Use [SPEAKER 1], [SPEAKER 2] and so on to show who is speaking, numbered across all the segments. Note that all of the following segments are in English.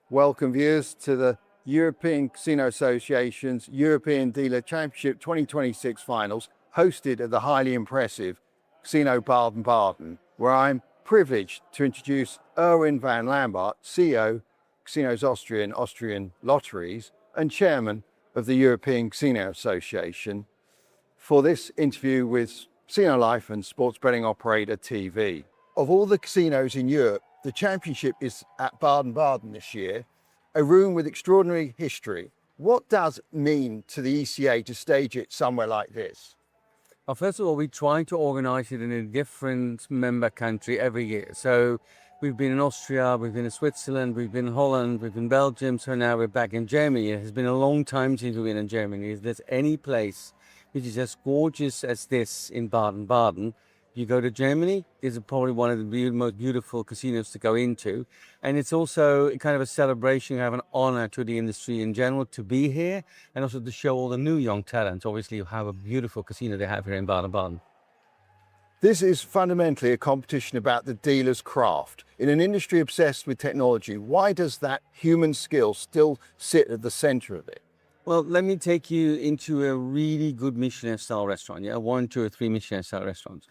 [SPEAKER 1] Welcome viewers to the European Casino Association's European Dealer Championship 2026 finals, hosted at the highly impressive Casino Baden-Baden, where I'm privileged to introduce Erwin van Lambaart, CEO, Casinos Austrian Lotteries, and Chairman of the European Casino Association, for this interview with Casino Life and sports betting operator TV. Of all the casinos in Europe, the championship is at Baden-Baden this year, a room with extraordinary history. What does it mean to the ECA to stage it somewhere like this?
[SPEAKER 2] Well, first of all, we try to organize it in a different member country every year. So we've been in Austria, we've been in Switzerland, we've been in Holland, we've been in Belgium, so now we're back in Germany. It has been a long time since we've been in Germany. If there's any place which is as gorgeous as this in Baden-Baden, you go to Germany, this is probably one of the most beautiful casinos to go into. And it's also kind of a celebration, have an honor to the industry in general to be here, and also to show all the new young talents, obviously, how a beautiful casino they have here in Baden-Baden.
[SPEAKER 1] This is fundamentally a competition about the dealer's craft. In an industry obsessed with technology, why does that human skill still sit at the center of it?
[SPEAKER 2] Well, let me take you into a really good Michelin-style restaurant, 1, 2, or 3 Michelin-style restaurants.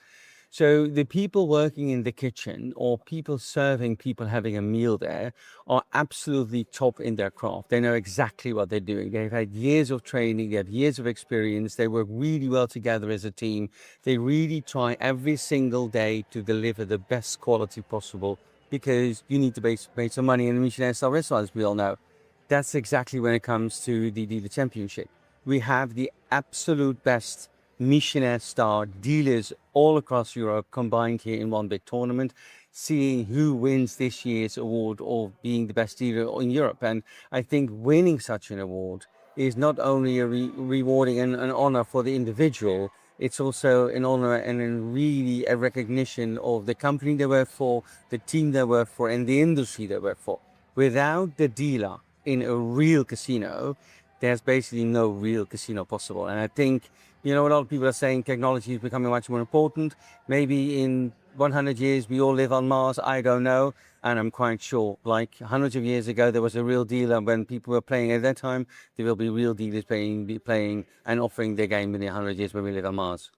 [SPEAKER 2] So the people working in the kitchen or people serving people having a meal there are absolutely top in their craft. They know exactly what they're doing. They've had years of training, they have years of experience, they work really well together as a team. They really try every single day to deliver the best quality possible, because you need to make some money in a Michelin-style restaurant, as we all know. That's exactly when it comes to the championship. We have the absolute best Michelin-star dealers all across Europe combined here in one big tournament, seeing who wins this year's award of being the best dealer in Europe. And I think winning such an award is not only a rewarding and an honor for the individual, it's also an honor and really a recognition of the company they work for, the team they work for, and the industry they work for. Without the dealer in a real casino, there's basically no real casino possible. And I think, a lot of people are saying technology is becoming much more important. Maybe in 100 years, we all live on Mars, I don't know. And I'm quite sure, like hundreds of years ago, there was a real dealer when people were playing at that time. There will be real dealers playing and offering their game in the 100 years when we live on Mars.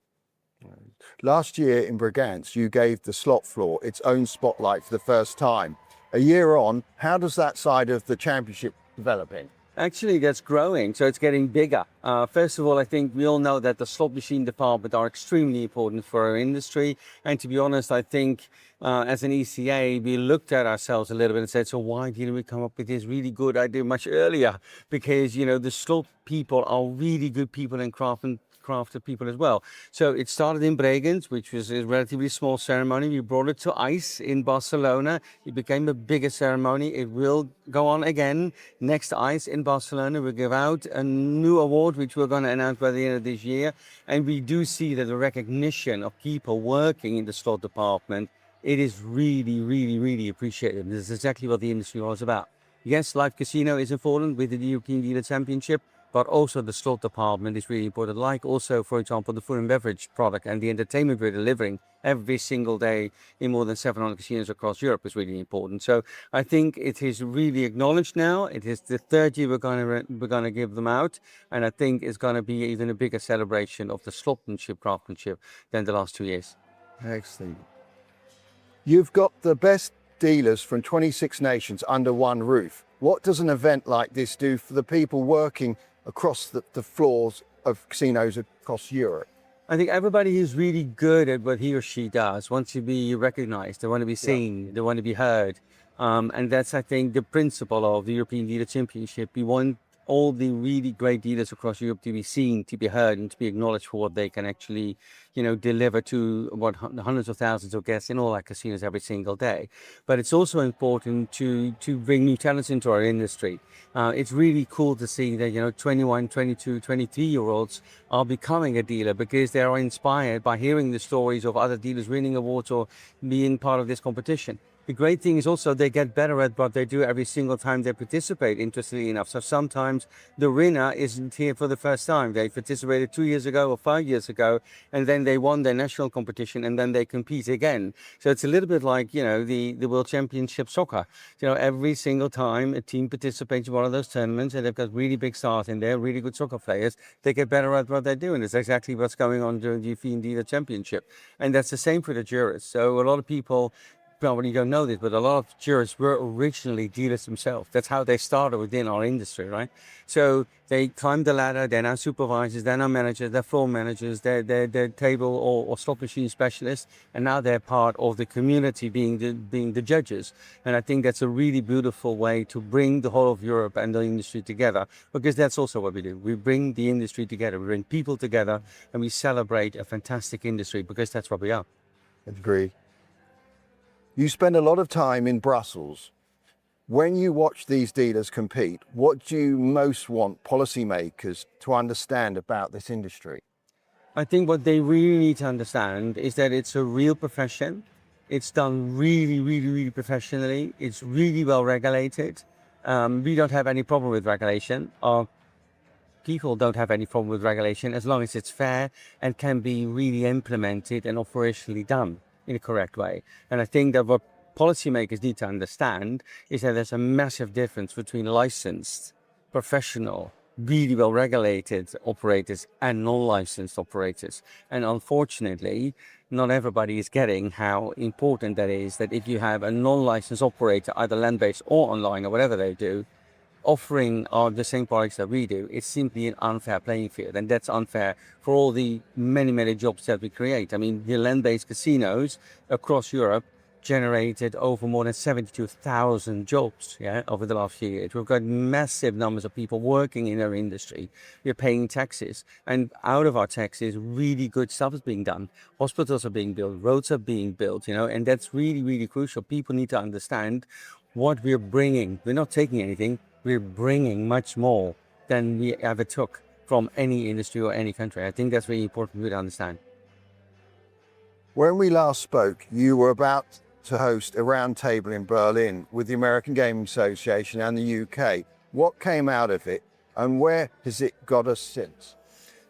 [SPEAKER 1] Last year in Bregenz, you gave the slot floor its own spotlight for the first time. A year on, how does that side of the championship develop in?
[SPEAKER 2] Actually, that's growing, so it's getting bigger. First of all, I think we all know that the slot machine department are extremely important for our industry. And to be honest, I think as an ECA, we looked at ourselves a little bit and said, so why didn't we come up with this really good idea much earlier? Because, the slot people are really good people and crafted people as well. So it started in Bregenz, which was a relatively small ceremony. We brought it to ICE in Barcelona. It became a bigger ceremony. It will go on again next ICE in Barcelona. We'll give out a new award, which we're going to announce by the end of this year. And we do see that the recognition of people working in the slot department, it is really, really, really appreciated. This is exactly what the industry was about. Yes, live casino is important with the European Dealer Championship, but also the slot department is really important. Like also, for example, the food and beverage product and the entertainment we're delivering every single day in more than 700 casinos across Europe is really important. So I think it is really acknowledged now. It is the third year we're going to give them out, and I think it's going to be even a bigger celebration of the slotmanship, craftsmanship than the last 2 years.
[SPEAKER 1] Excellent. You've got the best dealers from 26 nations under one roof. What does an event like this do for the people working across the floors of casinos across Europe?
[SPEAKER 2] I think everybody who's really good at what he or she does wants to be recognized. They want to be seen. They want to be heard. And that's, I think, the principle of the European Dealer Championship. We want all the really great dealers across Europe to be seen, to be heard, and to be acknowledged for what they can actually, deliver to hundreds of thousands of guests in all our casinos every single day. But it's also important to bring new talents into our industry. It's really cool to see that, 21, 22, 23-year-olds are becoming a dealer because they are inspired by hearing the stories of other dealers winning awards or being part of this competition. The great thing is also they get better at what they do every single time they participate, interestingly enough. So sometimes the winner isn't here for the first time. They participated 2 years ago or 5 years ago, and then they won their national competition, and then they compete again. So it's a little bit like, the World Championship soccer. Every single time a team participates in one of those tournaments and they've got really big stars in there, really good soccer players, they get better at what they do. And it's exactly what's going on during the European Dealer Championship. And that's the same for the jurors. So a lot of people probably don't know this, but a lot of jurors were originally dealers themselves. That's how they started within our industry, right? So they climbed the ladder, they're now supervisors, they're now managers, they're floor managers, they're table or slot machine specialists, and now they're part of the community being the judges. And I think that's a really beautiful way to bring the whole of Europe and the industry together, because that's also what we do. We bring the industry together, we bring people together, and we celebrate a fantastic industry, because that's what we are.
[SPEAKER 1] Agreed. You spend a lot of time in Brussels. When you watch these dealers compete, what do you most want policymakers to understand about this industry?
[SPEAKER 2] I think what they really need to understand is that it's a real profession. It's done really, really, really professionally. It's really well regulated. We don't have any problem with regulation. Our people don't have any problem with regulation as long as it's fair and can be really implemented and operationally done in a correct way. And I think that what policymakers need to understand is that there's a massive difference between licensed, professional, really well regulated operators and non-licensed operators. And unfortunately, not everybody is getting how important that is, that if you have a non-licensed operator, either land-based or online or whatever they do, offering the same products that we do, it's simply an unfair playing field. And that's unfair for all the many, many jobs that we create. I mean, the land-based casinos across Europe generated over more than 72,000 jobs over the last few years. We've got massive numbers of people working in our industry. We're paying taxes. And out of our taxes, really good stuff is being done. Hospitals are being built, roads are being built, and that's really, really crucial. People need to understand what we're bringing. We're not taking anything. We're bringing much more than we ever took from any industry or any country. I think that's really important for you to understand.
[SPEAKER 1] When we last spoke, you were about to host a roundtable in Berlin with the American Gaming Association and the UK. What came out of it, and where has it got us since?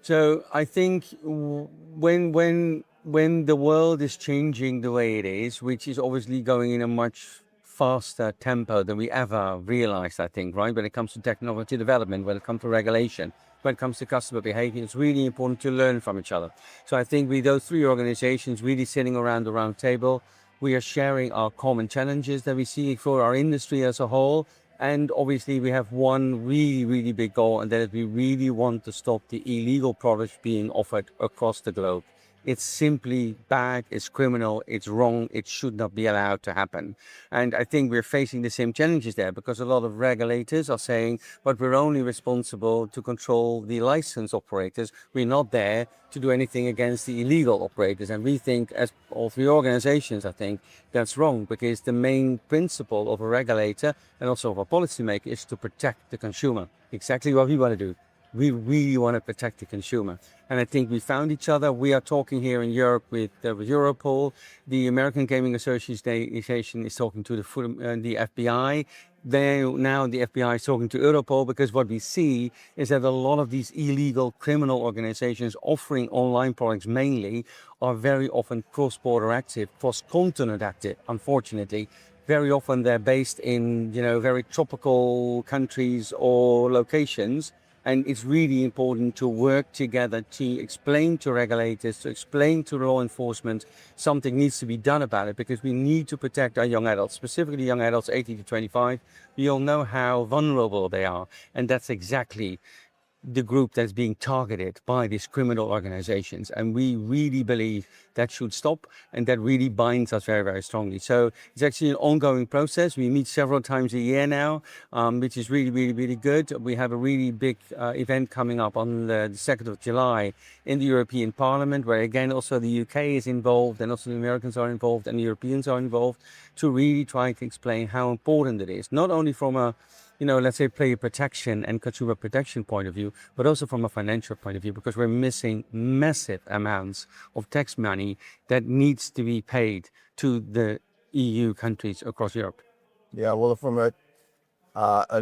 [SPEAKER 2] So I think when the world is changing the way it is, which is obviously going in a much faster tempo than we ever realized, I think, right? When it comes to technology development, when it comes to regulation, when it comes to customer behavior, it's really important to learn from each other. So I think with those three organizations really sitting around the round table, we are sharing our common challenges that we see for our industry as a whole. And obviously we have one really, really big goal, and that is we really want to stop the illegal products being offered across the globe. It's simply bad, it's criminal, it's wrong, it should not be allowed to happen. And I think we're facing the same challenges there, because a lot of regulators are saying, but we're only responsible to control the licensed operators. We're not there to do anything against the illegal operators. And we think, as all three organizations, I think that's wrong, because the main principle of a regulator and also of a policymaker is to protect the consumer. Exactly what we want to do. We really want to protect the consumer. And I think we found each other. We are talking here in Europe with Europol. The American Gaming Association is talking to the FBI. Now the FBI is talking to Europol, because what we see is that a lot of these illegal criminal organizations offering online products mainly are very often cross-border active, cross-continent active, unfortunately. Very often they're based in, very tropical countries or locations. And it's really important to work together to explain to regulators, to explain to law enforcement, something needs to be done about it, because we need to protect our young adults, specifically young adults 18 to 25. We all know how vulnerable they are. And that's exactly the group that's being targeted by these criminal organizations. And we really believe that should stop, and that really binds us very, very strongly. So it's actually an ongoing process. We meet several times a year now, which is really, really, really good. We have a really big event coming up on the 2nd of July in the European Parliament, where again also the UK is involved, and also the Americans are involved, and the Europeans are involved, to really try to explain how important it is, not only from a let's say player protection and consumer protection point of view, but also from a financial point of view, because we're missing massive amounts of tax money that needs to be paid to the EU countries across Europe.
[SPEAKER 1] Yeah, well, from a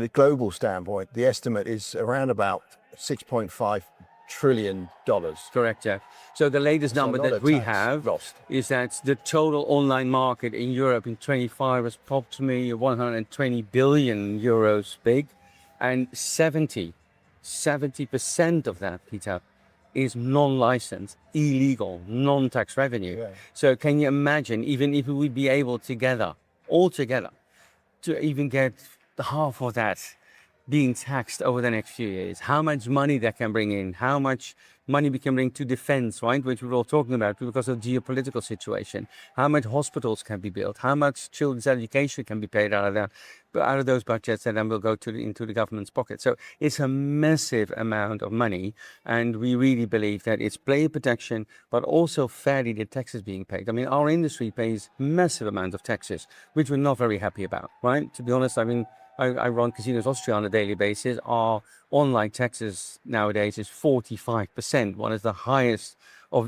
[SPEAKER 1] global standpoint, the estimate is around about $6.5 trillion.
[SPEAKER 2] Correct, Jeff. So the latest number that we have is that the total online market in Europe in 25 is approximately 120 billion euros big, and 70% of that, Peter, is non-licensed, illegal, non-tax revenue.
[SPEAKER 1] Yeah.
[SPEAKER 2] So can you imagine, even if we would be able all together, to even get the half of that being taxed over the next few years, how much money that can bring in, how much money we can bring to defense, right, which we're all talking about because of the geopolitical situation, how much hospitals can be built, how much children's education can be paid out of those budgets that then will go into the government's pocket. So it's a massive amount of money, and we really believe that it's player protection, but also fairly the taxes being paid. I mean, our industry pays massive amounts of taxes, which we're not very happy about, right? To be honest, I mean, I run Casinos Austria on a daily basis. Our online taxes nowadays is 45%, one is the highest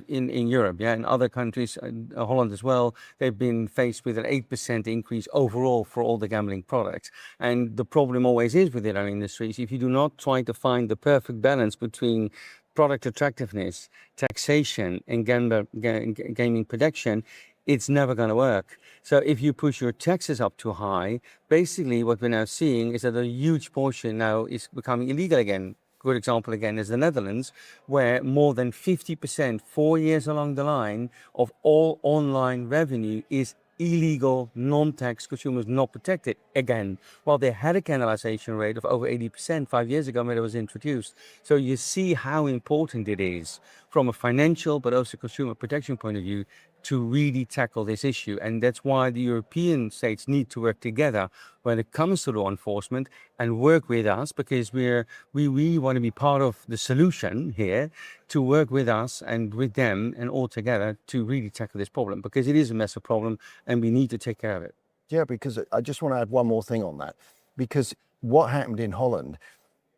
[SPEAKER 2] in Europe. Yeah, in other countries, Holland as well, they've been faced with an 8% increase overall for all the gambling products. And the problem always is within our industries, if you do not try to find the perfect balance between product attractiveness, taxation, and gaming protection, it's never going to work. So if you push your taxes up too high, basically what we're now seeing is that a huge portion now is becoming illegal again. Good example again is the Netherlands, where more than 50%, 4 years along the line, of all online revenue is illegal, non-tax, consumers not protected again. While they had a cannibalization rate of over 80% 5 years ago when it was introduced. So you see how important it is from a financial but also consumer protection point of view to really tackle this issue. And that's why the European states need to work together when it comes to law enforcement and work with us, because we really want to be part of the solution here, to work with us and with them and all together to really tackle this problem, because it is a massive problem and we need to take care of it.
[SPEAKER 1] Yeah, because I just want to add one more thing on that, because what happened in Holland,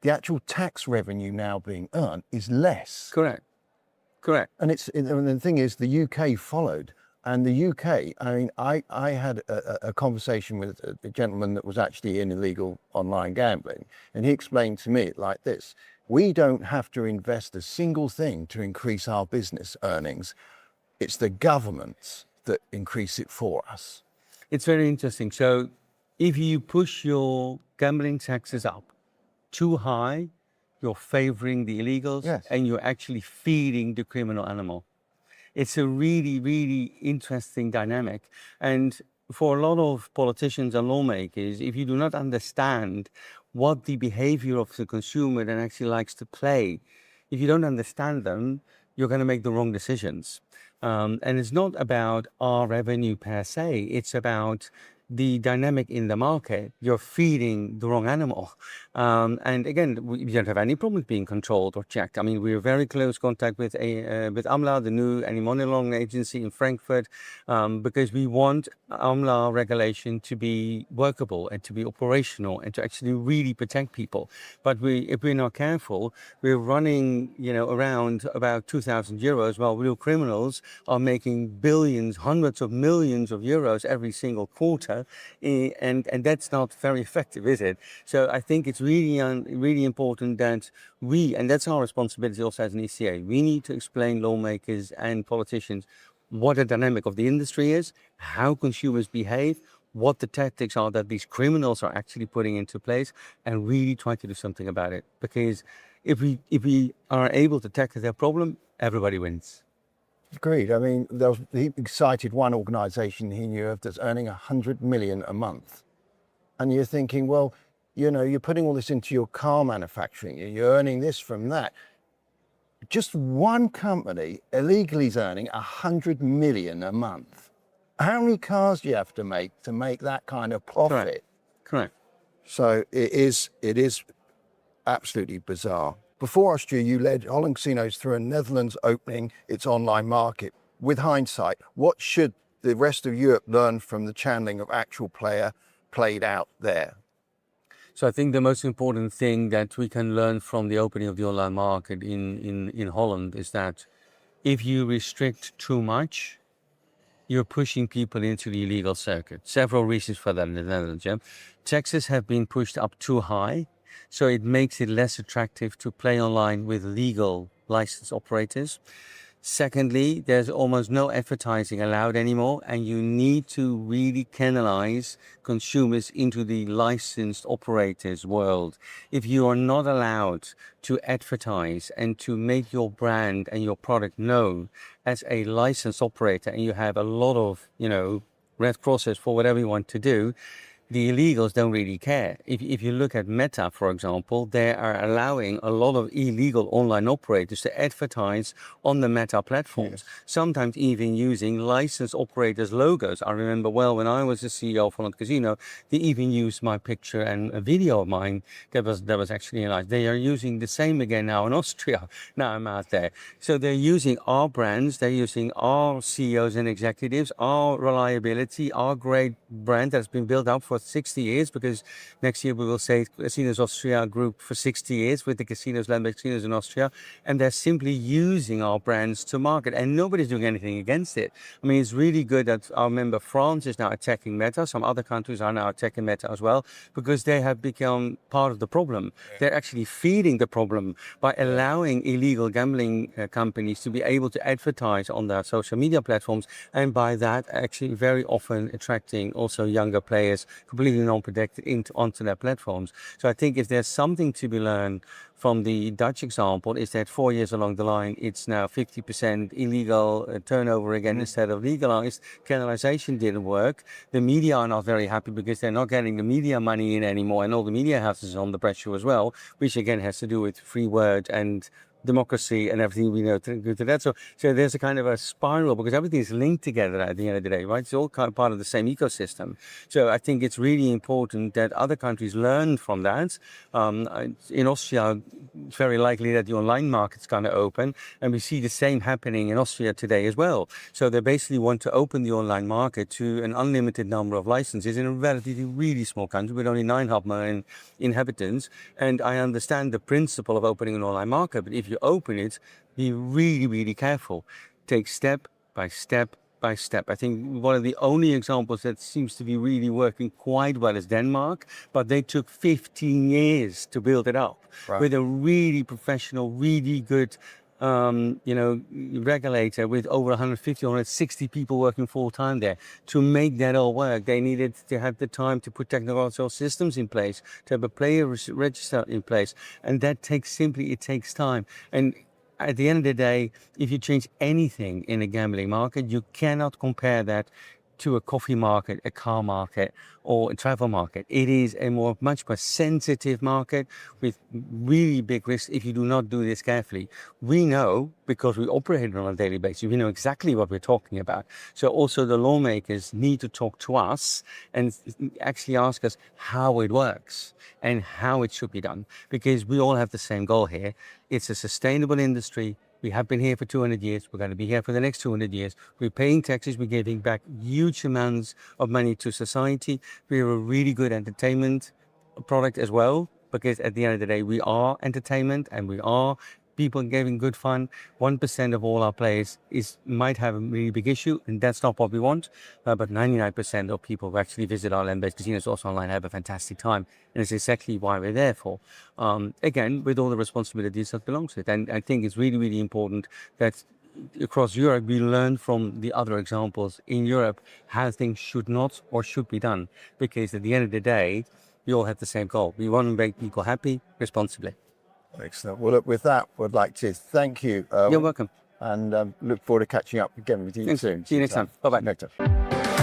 [SPEAKER 1] the actual tax revenue now being earned is less.
[SPEAKER 2] Correct.
[SPEAKER 1] And the thing is, the UK followed. And the UK, I mean, I had a conversation with a gentleman that was actually in illegal online gambling, and he explained to me like this: we don't have to invest a single thing to increase our business earnings. It's the governments that increase it for us.
[SPEAKER 2] It's very interesting. So if you push your gambling taxes up too high, you're favoring the illegals,
[SPEAKER 1] yes,
[SPEAKER 2] and you're actually feeding the criminal animal. It's a really, really interesting dynamic. And for a lot of politicians and lawmakers, if you do not understand what the behavior of the consumer then actually likes to play, if you don't understand them, you're going to make the wrong decisions. And it's not about our revenue per se, it's about the dynamic in the market. You're feeding the wrong animal. And again, we don't have any problem with being controlled or checked. I mean, we're very close contact with AMLA, the new anti-money laundering agency in Frankfurt, because we want AMLA regulation to be workable and to be operational and to actually really protect people. But if we're not careful, we're running, around about 2,000 euros, while real criminals are making billions, hundreds of millions of euros every single quarter. And that's not very effective, is it? So I think it's really important that and that's our responsibility also as an ECA, we need to explain lawmakers and politicians what the dynamic of the industry is, how consumers behave, what the tactics are that these criminals are actually putting into place, and really try to do something about it. Because if we are able to tackle their problem, everybody wins.
[SPEAKER 1] Agreed. I mean, he cited one organisation he knew of that's earning 100 million a month. And you're thinking, well, you're putting all this into your car manufacturing, you're earning this from that. Just one company illegally is earning 100 million a month. How many cars do you have to make that kind of profit?
[SPEAKER 2] Correct.
[SPEAKER 1] So it is absolutely bizarre. Before Austria, you led Holland Casinos through a Netherlands opening its online market. With hindsight, what should the rest of Europe learn from the channeling of actual player played out there?
[SPEAKER 2] So I think the most important thing that we can learn from the opening of the online market in Holland is that if you restrict too much, you're pushing people into the illegal circuit. Several reasons for that in the Netherlands. Yeah? Taxes have been pushed up too high, so it makes it less attractive to play online with legal licensed operators. Secondly, there's almost no advertising allowed anymore, and you need to really canalize consumers into the licensed operators world. If you are not allowed to advertise and to make your brand and your product known as a licensed operator, and you have a lot of, red crosses for whatever you want to do, the illegals don't really care. If you look at Meta, for example, they are allowing a lot of illegal online operators to advertise on the Meta platforms, sometimes even using licensed operators' logos. I remember well when I was the CEO of Holland Casino, they even used my picture and a video of mine that was actually nice. They are using the same again now in Austria. Now I'm out there. So they're using our brands, they're using our CEOs and executives, our reliability, our great brand that's been built up for 60 years, because next year we will say Casinos Austria Group for 60 years with the casinos, land-based casinos in Austria, and they're simply using our brands to market, and nobody's doing anything against it. I mean, it's really good that our member France is now attacking Meta. Some other countries are now attacking Meta as well, because they have become part of the problem. They're actually feeding the problem by allowing illegal gambling companies to be able to advertise on their social media platforms, and by that actually very often attracting also younger players completely non-protected onto their platforms. So I think if there's something to be learned from the Dutch example, is that 4 years along the line, it's now 50% illegal turnover again instead of legalized. Canalization didn't work. The media are not very happy because they're not getting the media money in anymore, and all the media houses are under pressure as well, which again has to do with free word and democracy and everything we know to that. So there's a kind of a spiral, because everything is linked together at the end of the day, right? It's all kind of part of the same ecosystem. So I think it's really important that other countries learn from that. In Austria, it's very likely that the online market's going to open, and we see the same happening in Austria today as well. So they basically want to open the online market to an unlimited number of licenses in a relatively really small country with only 9.5 million inhabitants. And I understand the principle of opening an online market, but if you open it, be really, really careful. Take step by step by step. I think one of the only examples that seems to be really working quite well is Denmark, but they took 15 years to build it up with a really professional, really good regulator with over 150, 160 people working full time there. To make that all work, they needed to have the time to put technological systems in place, to have a player register in place. And that takes time. And at the end of the day, if you change anything in a gambling market, you cannot compare that to a coffee market, a car market, or a travel market. It is a much more sensitive market with really big risks if you do not do this carefully. We know, because we operate on a daily basis, we know exactly what we're talking about. So also the lawmakers need to talk to us and actually ask us how it works and how it should be done, because we all have the same goal here. It's a sustainable industry. We have been here for 200 years. We're going to be here for the next 200 years. We're paying taxes. We're giving back huge amounts of money to society. We're a really good entertainment product as well, because at the end of the day, we are entertainment and we are people giving good fun. 1% of all our players might have a really big issue, and that's not what we want. But 99% of people who actually visit our land-based casinos also online have a fantastic time. And it's exactly why we're there for. Again, with all the responsibilities that belongs to it. And I think it's really, really important that across Europe, we learn from the other examples in Europe how things should not or should be done. Because at the end of the day, we all have the same goal. We want to make people happy responsibly.
[SPEAKER 1] Excellent. Well, look, with that, we'd like to thank you.
[SPEAKER 2] You're welcome.
[SPEAKER 1] And look forward to catching up again with you soon.
[SPEAKER 2] See you next time. Bye-bye.
[SPEAKER 1] Next time.